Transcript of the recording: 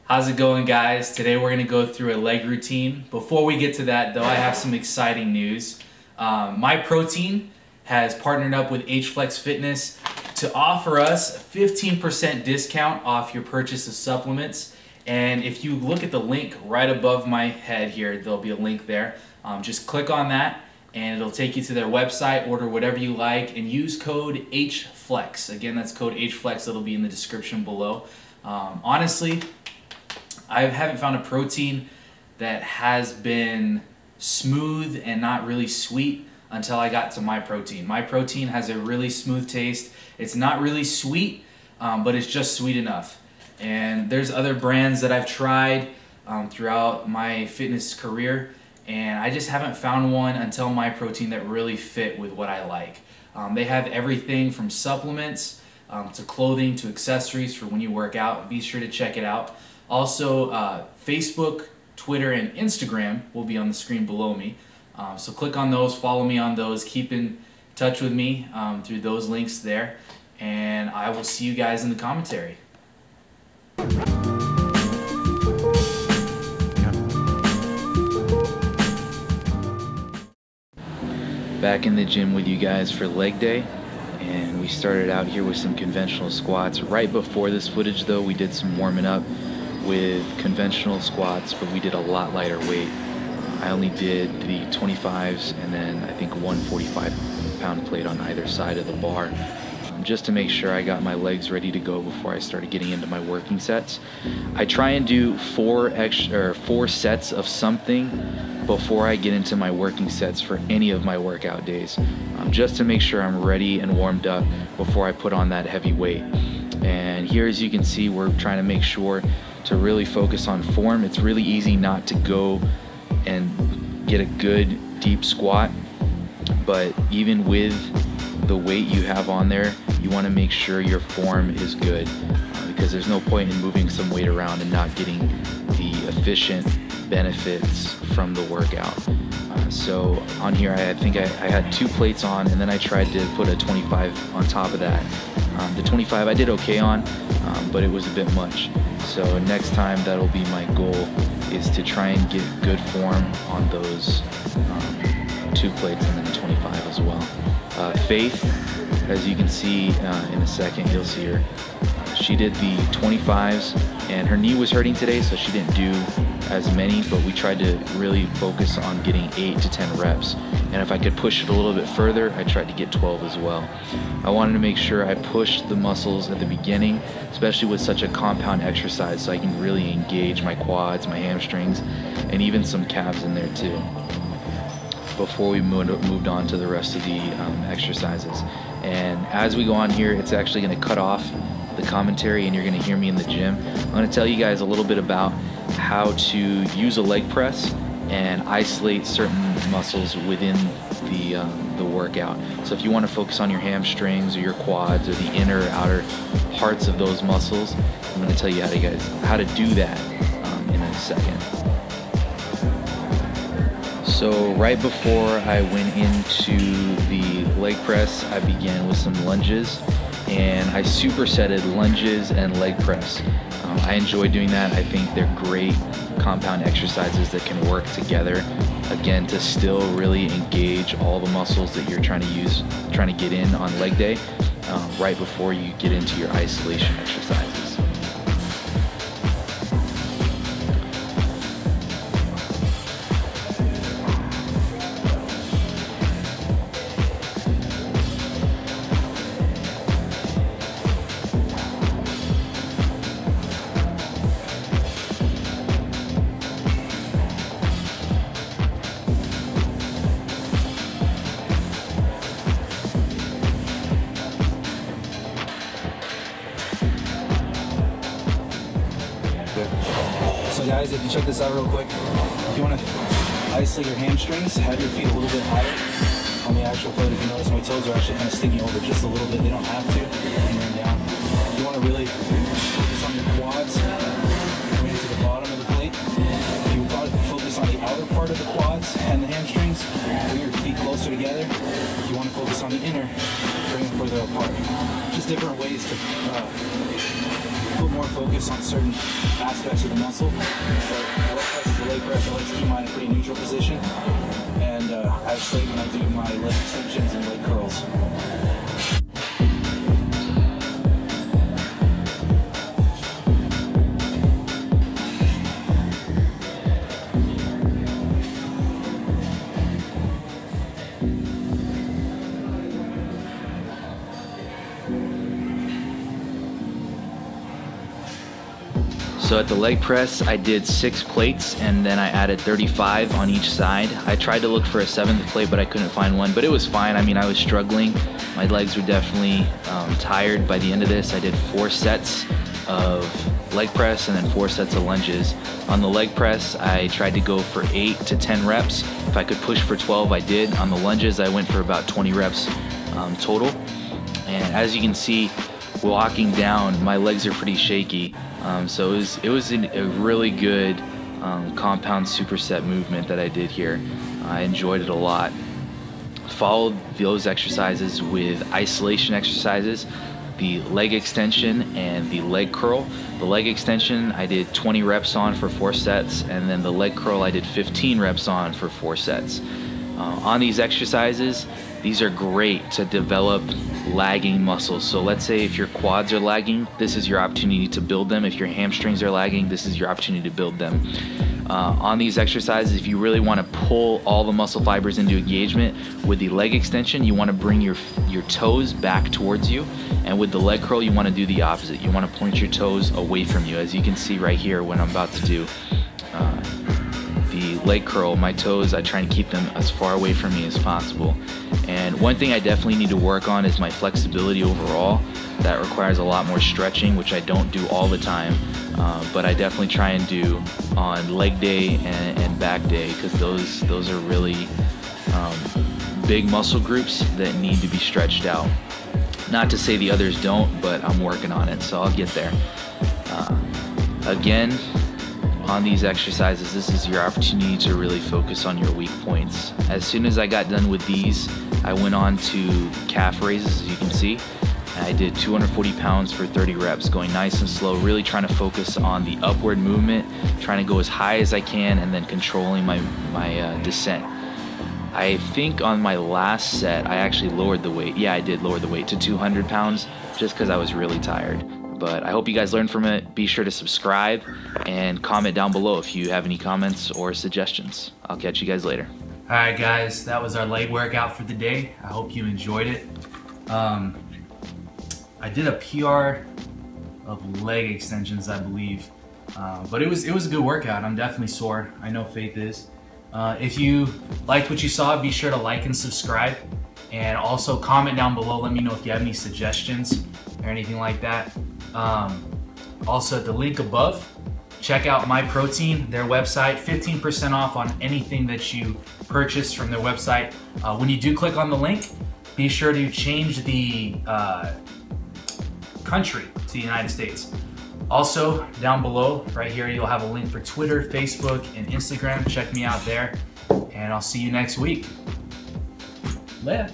How's it going, guys? Today we're going to go through a leg routine. Before we get to that though, I have some exciting news. My protein has partnered up with HFlex Fitness to offer us a 15% discount off your purchase of supplements. And if you look at the link right above my head here, there'll be a link there. Just click on that and it'll take you to their website, order whatever you like, and use code HFlex. Again, that's code HFlex. It'll be in the description below. Honestly, I haven't found a protein that has been smooth and not really sweet until I got to my protein. My protein has a really smooth taste. It's not really sweet, but it's just sweet enough. And there's other brands that I've tried throughout my fitness career, and I just haven't found one until my protein that really fit with what I like. They have everything from supplements to clothing to accessories for when you work out. Be sure to check it out. Also, Facebook, Twitter, and Instagram will be on the screen below me. So click on those, follow me on those, keep in touch with me through those links there, and I will see you guys in the commentary. Back in the gym with you guys for leg day, and we started out here with some conventional squats. Right before this footage though, we did some warming up with conventional squats, but we did a lot lighter weight. I only did the 25s and then I think one 45-pound plate on either side of the bar, just to make sure I got my legs ready to go before I started getting into my working sets. I try and do four sets of something before I get into my working sets for any of my workout days, just to make sure I'm ready and warmed up before I put on that heavy weight. And here, as you can see, we're trying to make sure to really focus on form. It's really easy not to go and get a good deep squat, but even with the weight you have on there, you want to make sure your form is good, because there's no point in moving some weight around and not getting the efficient benefits from the workout. So on here, I think I had 2 plates on, and then I tried to put a 25 on top of that. The 25 I did okay on, but it was a bit much. So next time, that'll be my goal, is to try and get good form on those 2 plates and then 25 as well. Faith, as you can see in a second, you'll see her. She did the 25s, and her knee was hurting today, so she didn't do as many, but we tried to really focus on getting 8 to 10 reps. And if I could push it a little bit further, I tried to get 12 as well. I wanted to make sure I pushed the muscles at the beginning, especially with such a compound exercise, so I can really engage my quads, my hamstrings, and even some calves in there too, before we moved on to the rest of the exercises. And as we go on here, it's actually going to cut off the commentary and you're going to hear me in the gym. I'm going to tell you guys a little bit about how to use a leg press and isolate certain muscles within the workout. So if you want to focus on your hamstrings or your quads or the inner or outer parts of those muscles, I'm going to tell you how to do that in a second. So right before I went into the leg press, I began with some lunges, and I supersetted lunges and leg press. I enjoy doing that. I think they're great compound exercises that can work together, again, to still really engage all the muscles that you're trying to get in on leg day, right before you get into your isolation exercises. So guys, if you check this out real quick, if you want to isolate your hamstrings, have your feet a little bit higher on the actual plate. If you notice, my toes are actually kind of sticking over just a little bit. They don't have to, and then down. If you want to really focus on your quads, come into the bottom of the plate. If you focus on the outer part of the quads and the hamstrings, bring your feet closer together. If you want to focus on the inner, bring them further apart. Just different ways to put more focus on certain aspects of the muscle. So leg press is a leg press. I like to keep mine in a pretty neutral position. And I isolate when I do my leg extensions and leg curls. So at the leg press, I did 6 plates and then I added 35 on each side. I tried to look for a 7th plate, but I couldn't find one, but it was fine. I mean, I was struggling. My legs were definitely tired by the end of this. I did 4 sets of leg press and then 4 sets of lunges. On the leg press, I tried to go for 8 to 10 reps. If I could push for 12, I did. On the lunges, I went for about 20 reps total. And as you can see, walking down, my legs are pretty shaky. So it was a really good compound superset movement that I did here. I enjoyed it a lot. Followed those exercises with isolation exercises, the leg extension and the leg curl. The leg extension I did 20 reps on for 4 sets, and then the leg curl I did 15 reps on for 4 sets. On these exercises, these are great to develop lagging muscles. So let's say if your quads are lagging, this is your opportunity to build them. If your hamstrings are lagging, this is your opportunity to build them. On these exercises, if you really want to pull all the muscle fibers into engagement, with the leg extension, you want to bring your toes back towards you, and with the leg curl, you want to do the opposite. You want to point your toes away from you, as you can see right here when I'm about to do the leg curl. My toes, I try and keep them as far away from me as possible. And one thing I definitely need to work on is my flexibility overall. That requires a lot more stretching, which I don't do all the time, but I definitely try and do on leg day and back day, because those are really big muscle groups that need to be stretched out. Not to say the others don't, but I'm working on it, so I'll get there. Again, on these exercises, this is your opportunity to really focus on your weak points. As soon as I got done with these, I went on to calf raises, as you can see. I did 240 pounds for 30 reps, going nice and slow, really trying to focus on the upward movement, trying to go as high as I can, and then controlling my descent. I think on my last set, I actually lowered the weight. Yeah, I did lower the weight to 200 pounds, just because I was really tired. But I hope you guys learned from it. Be sure to subscribe and comment down below if you have any comments or suggestions. I'll catch you guys later. All right, guys, that was our leg workout for the day. I hope you enjoyed it. I did a PR of leg extensions, I believe, but it was a good workout. I'm definitely sore. I know Faith is. If you liked what you saw, be sure to like and subscribe, and also comment down below. Let me know if you have any suggestions or anything like that. Also, at the link above, check out My Protein, their website, 15% off on anything that you purchase from their website. When you do click on the link, be sure to change the country to the United States. Also, down below, right here, you'll have a link for Twitter, Facebook, and Instagram. Check me out there, and I'll see you next week. Later.